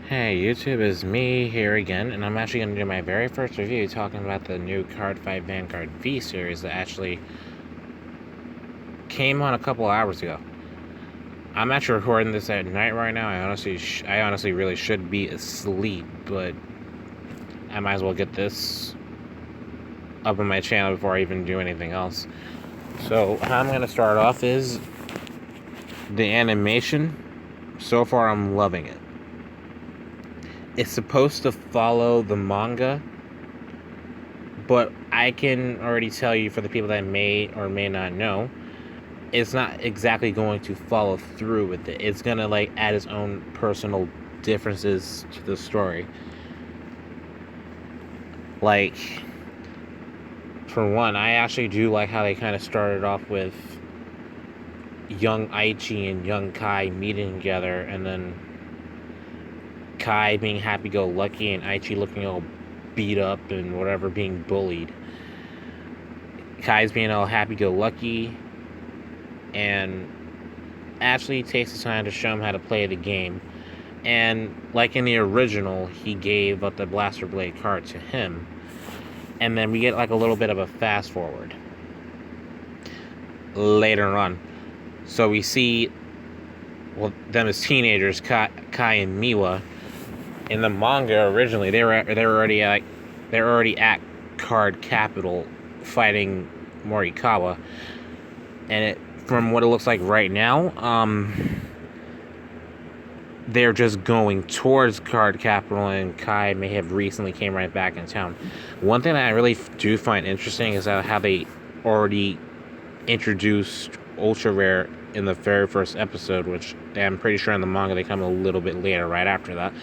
Hey YouTube, is me here again, and I'm actually going to do my very first review talking about the new Cardfight Vanguard V series that actually came on a couple hours ago. I'm actually recording this at night right now. I honestly really should be asleep, but I might as well get this up on my channel before I even do anything else. So how I'm going to start off is the animation. So far, I'm loving it. It's supposed to follow the manga, but I can already tell you, for the people that may or may not know, it's not exactly going to follow through with it. It's gonna add its own personal differences to the story. Like, for one, I actually do like how they kind of started off with young Aichi and young Kai meeting together, and then Kai being happy-go-lucky and Aichi looking all beat up and whatever, being bullied. Kai's being all happy-go-lucky and actually takes the time to show him how to play the game. And like in the original, he gave up the Blaster Blade card to him. And then we get like a little bit of a fast forward later on. So we see, well, them as teenagers, Kai and Miwa. In the manga originally, they're already at Card Capital fighting Morikawa. And from what it looks like right now, they're just going towards Card Capital, and Kai may have recently came right back in town. One thing that I really do find interesting is how they already introduced Ultra Rare in the very first episode, which I'm pretty sure in the manga they come a little bit later, right after that.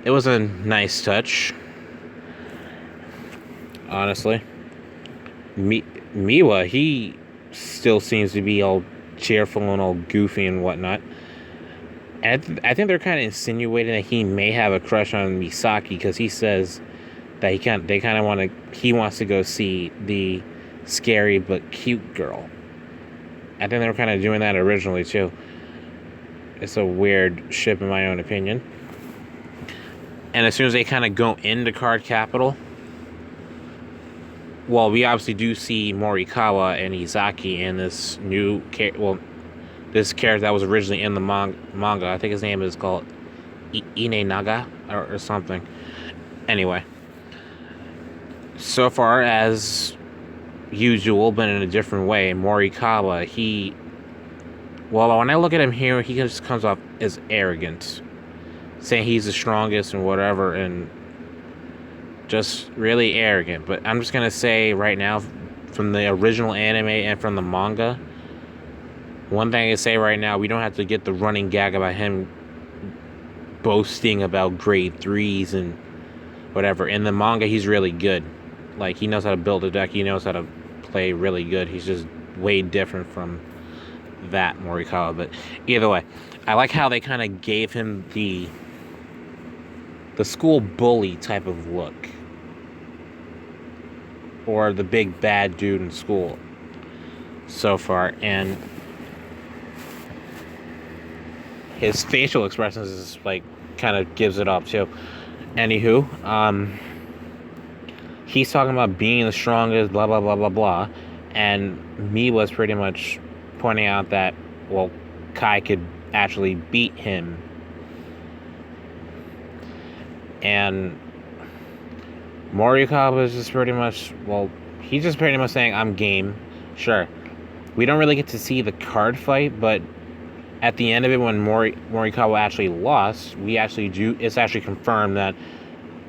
It was a nice touch, honestly. Miwa, he still seems to be all cheerful and all goofy and whatnot. And I think they're kind of insinuating that he may have a crush on Misaki, because he says that he wants to go see the scary but cute girl. I think they were kind of doing that originally too. It's a weird ship in my own opinion. And as soon as they kind of go into Card Capital, well, we obviously do see Morikawa and Izaki in this new this character that was originally in the manga. I think his name is called Ine Naga or something. Anyway, so far as usual, but in a different way, Morikawa, when I look at him here, he just comes off as arrogant, saying he's the strongest and whatever, and just really arrogant. But I'm just gonna say right now, from the original anime and from the manga, one thing I can say right now, we don't have to get the running gag about him boasting about grade 3s and whatever. In the manga, he's really good. Like, he knows how to build a deck, he knows how to play really good. He's just way different from that Morikawa. But either way, I like how they kind of gave him the school bully type of look, or the big bad dude in school so far. And his facial expressions is kind of gives it up too. Anywho, he's talking about being the strongest, blah blah blah blah blah, and me was pretty much pointing out that, well, Kai could actually beat him. And Morikawa is just pretty much, well, he's just pretty much saying, I'm game. Sure. We don't really get to see the card fight, but at the end of it, when Morikawa actually lost, it's actually confirmed that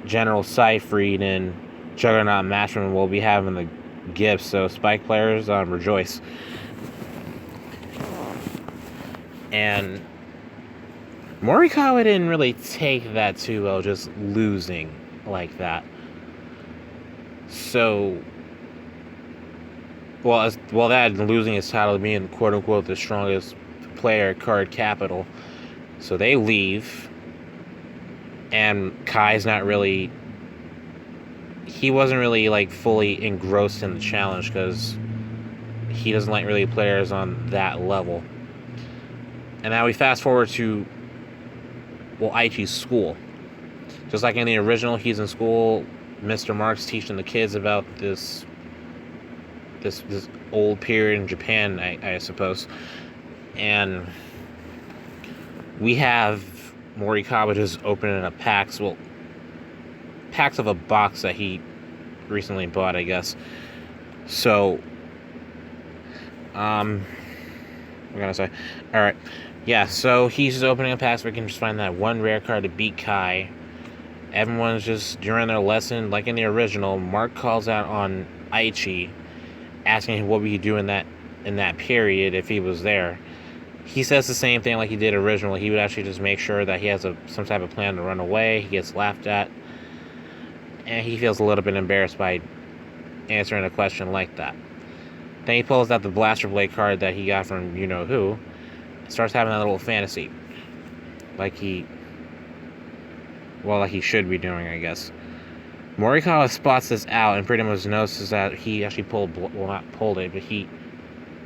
General Seyfried and Juggernaut Matchman will be having the gifts, so Spike players, rejoice. And Morikawa didn't really take that too well, just losing like that. So, that losing his title, being quote unquote the strongest player at Card Capital. So they leave, and Kai's not really. He wasn't really fully engrossed in the challenge, because he doesn't like really players on that level. And now we fast forward to well, Aichi's school. Just like in the original, he's in school. Mr. Mark's teaching the kids about this old period in Japan, I suppose. And we have Morikawa just opening up packs. Well, packs of a box that he recently bought, I guess. So, what am I gonna say? Alright. Yeah, so he's just opening up packs. We can just find that one rare card to beat Kai. Everyone's just, during their lesson, like in the original, Mark calls out on Aichi, asking him what would he do in that period if he was there. He says the same thing like he did originally. He would actually just make sure that he has some type of plan to run away. He gets laughed at, and he feels a little bit embarrassed by answering a question like that. Then he pulls out the Blaster Blade card that he got from you-know-who, and starts having that little fantasy. Like he should be doing, I guess. Morikawa spots this out and pretty much notices that he actually not pulled it, but he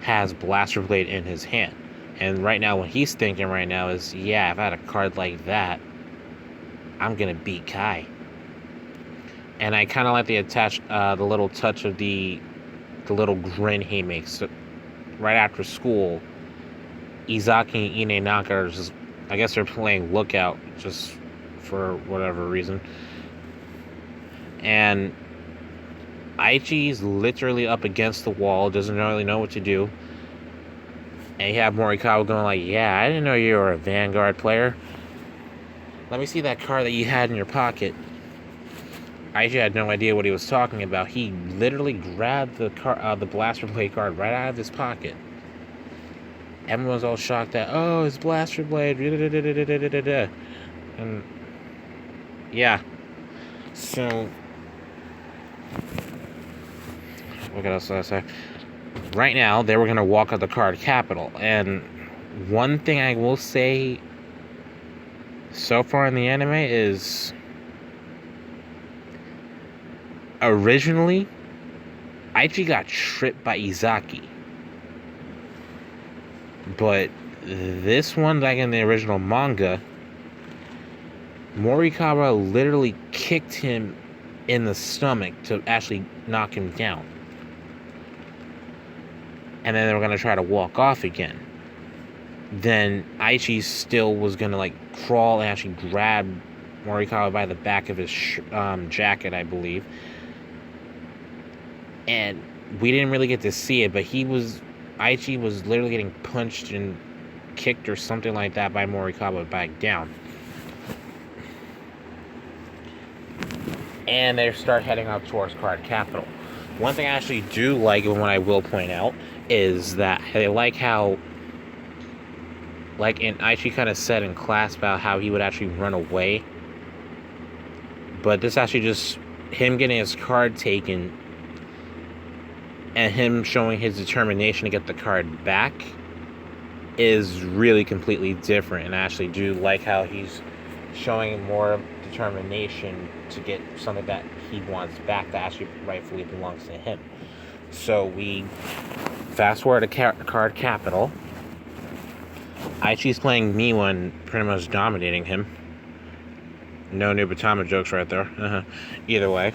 has Blaster Blade in his hand. And right now, what he's thinking right now is, yeah, if I had a card like that, I'm gonna beat Kai. And I kind of like the little touch of the little grin he makes. So, right after school, Izaki and Inenaka are just, I guess they're playing lookout just for whatever reason. And Aichi's literally up against the wall, doesn't really know what to do. And you have Morikawa going like, yeah, I didn't know you were a Vanguard player. Let me see that card that you had in your pocket. Aichi had no idea what he was talking about. He literally grabbed the Blaster Blade card right out of his pocket. Everyone's all shocked that, oh, it's Blaster Blade. And yeah. So what else did I say? Right now, they were going to walk out the card capital. And one thing I will say so far in the anime is, originally, Aichi got tripped by Izaki. But this one, like in the original manga, Morikawa literally kicked him in the stomach to actually knock him down. And then they were going to try to walk off again. Then Aichi still was going to like crawl and actually grab Morikawa by the back of his jacket, I believe. And we didn't really get to see it, but Aichi was literally getting punched and kicked or something like that by Morikawa back down. And they start heading up towards card capital. One thing I actually do like, and what I will point out, is that they like how, like in Aichi kind of said in class about how he would actually run away. But this actually just him getting his card taken and him showing his determination to get the card back is really completely different. And I actually do like how he's showing more determination to get something that he wants back that actually rightfully belongs to him. So we fast forward to card capital. Aichi's playing Miwa and pretty much dominating him. No Nubatama jokes right there. Either way,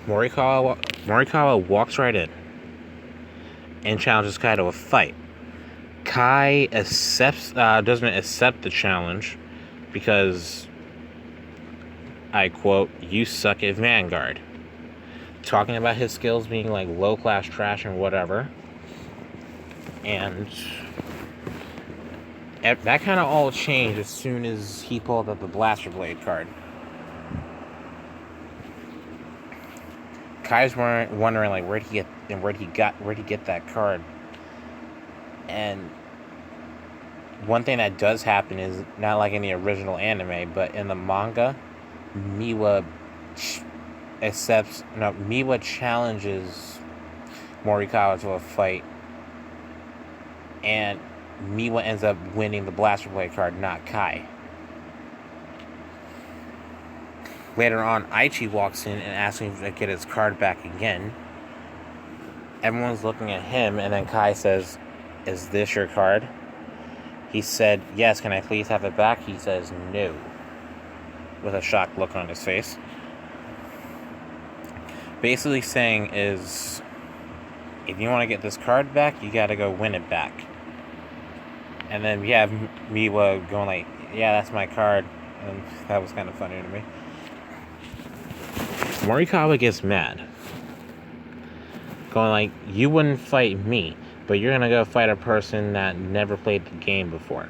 Morikawa walks right in and challenges Kai to a fight. Kai doesn't accept the challenge because, I quote, "You suck at Vanguard." Talking about his skills being like low class trash and whatever. And that kind of all changed as soon as he pulled up the Blaster Blade card. Kai's wondering like where'd he get that card. And one thing that does happen is, not like in the original anime, but in the manga, Miwa challenges Morikawa to a fight, and Miwa ends up winning the Blaster Blade card, not Kai. Later on, Aichi walks in and asks him to get his card back again. Everyone's looking at him, and then Kai says, "Is this your card?" He said, yes, can I please have it back? He says, no, with a shocked look on his face. Basically saying is, if you want to get this card back, you gotta go win it back. And then we have Miwa going like, yeah, that's my card. And that was kind of funny to me. Morikawa gets mad. Going like, you wouldn't fight me, but you're gonna go fight a person that never played the game before.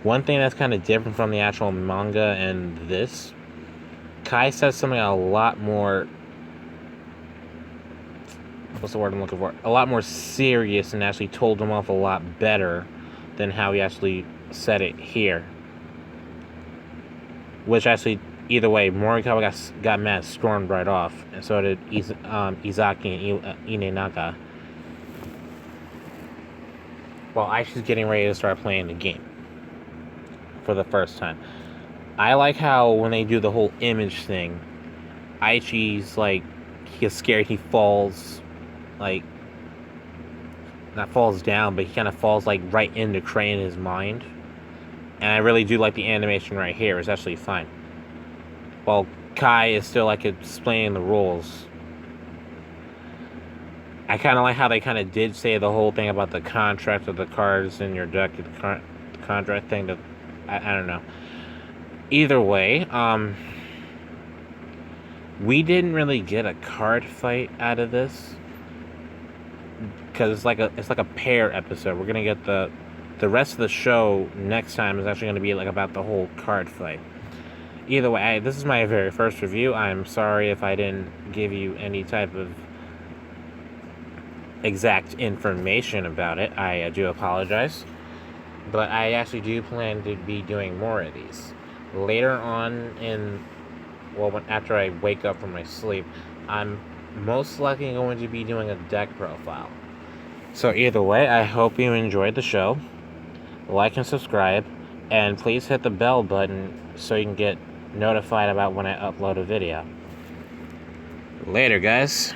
One thing that's kind of different from the actual manga and this, Kai says something a lot more, what's the word I'm looking for? A lot more serious, and actually told him off a lot better than how he actually said it here. Which actually, either way, Morikawa got mad, stormed right off, and so did Izaki and Inenaka. While Aishi's getting ready to start playing the game for the first time. I like how when they do the whole image thing, Aishi's like, he gets scared, he falls, like, not falls down, but he kind of falls like right into Cray in his mind. And I really do like the animation right here. It's actually fine. While Kai is still like explaining the rules. I kind of like how they kind of did say the whole thing about the contract of the cards in your deck, the contract thing. That I don't know. Either way, we didn't really get a card fight out of this because it's like a pair episode. We're gonna get the rest of the show next time is actually gonna be like about the whole card fight. Either way, this is my very first review. I'm sorry if I didn't give you any type of exact information about it. I do apologize. But I actually do plan to be doing more of these. Later on after I wake up from my sleep, I'm most likely going to be doing a deck profile. So either way, I hope you enjoyed the show. Like and subscribe. And please hit the bell button so you can get notified about when I upload a video. Later, guys.